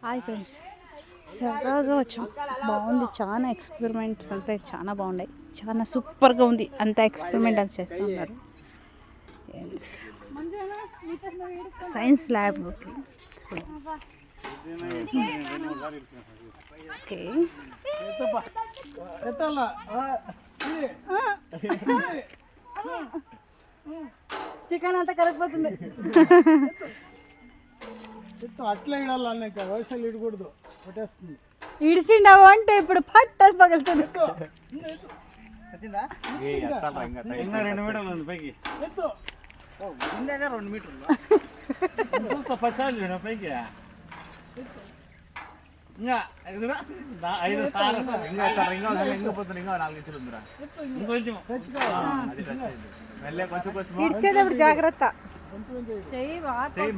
Hi friends, సరదాగా వచ్చాం. బాగుంది, చాలా ఎక్స్పెరిమెంట్స్ అంతా చాలా బాగున్నాయి. చాలా సూపర్గా ఉంది. అంత ఎక్స్పెరిమెంట్ అంత చేస్తూ ఉన్నారు. Science lab. So okay, chicken అంతా కలిసిపోతుంది. అట్లా ఇడాలి, వయసులు ఇడకూడదు, కొట్టేస్తుంది. ఇడిచిండావు అంటే ఇప్పుడు పట్ట పగులుతుంది. 2 మీటర్లు ఉంది పైకి, 2 మీటర్లు పైకి. ఇంకా 5 పోతుంది, ఇంకా 4 ఇంచులు ఉందిరా. ఇచ్చేటప్పుడు జాగ్రత్త.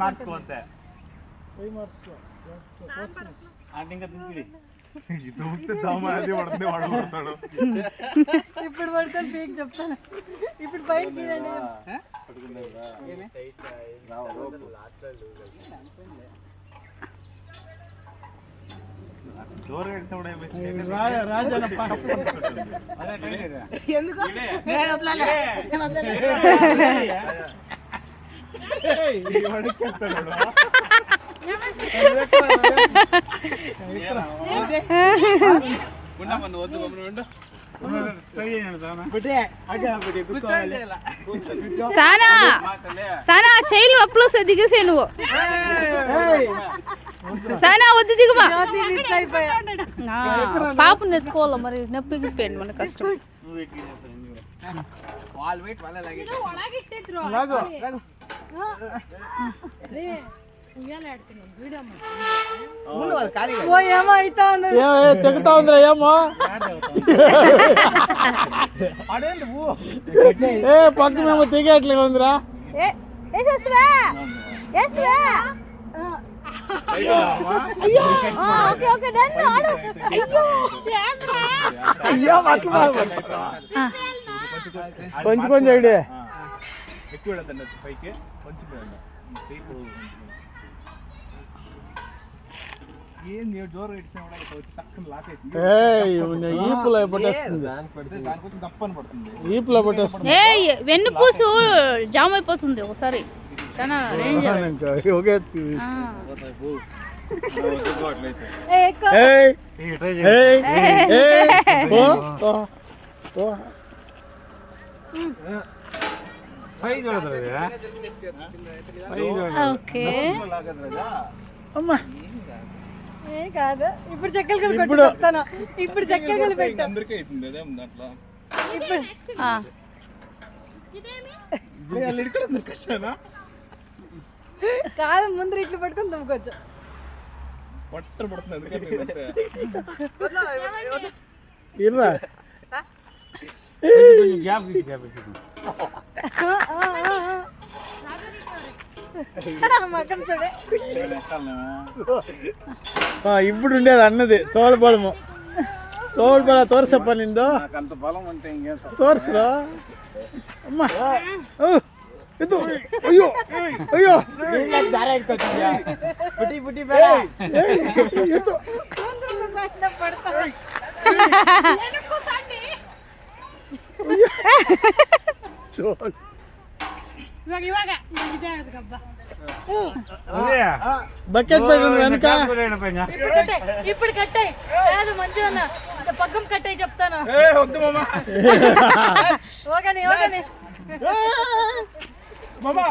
మార్చుకో అంతే, అంటే ఇంకా దింపిడి ఇప్పుడు పడతాను, పీక్ చెప్తాను. ఇప్పుడు బయట సానా చైలు అప్పులు వస్తే దిగేసే నువ్వు. సానా వద్దు, దిగుమా. పాపను ఎత్తుకోవాలి, మరి నొప్పికి పెండి మన కష్టం. తెగుతా ఉందిరా, ఏమో పక్క మేము తెగేట్లుగా ఉందిరా. కొంచెం కొంచెం ఐడియా ఎక్కువ పైకి కొంచెం వెన్నుపూసు జామ్ అయిపోతుంది ఒకసారి. చాలా ఓకే. కాదు, ఇప్పుడు చెక్కలు కలిపి చెప్తాను. ఇప్పుడు చెక్కలు కలిపి కాదు, ముందు ఇట్లు పట్టుకొని తుమ్ముకోవచ్చు. ఇప్పుడు ఉండేది అన్నది తోలుబలము, తోలుబల తోర్సప్ప నిందో తోర్సరా అమ్మా. అయ్యో అయ్యో బకెట్ పెట్టండి వెనక. ఇప్పుడు కట్టాయి మంచిగా పక్కం కట్టాయి చెప్తాను. ఓకేనే ఓకేనే బాబా.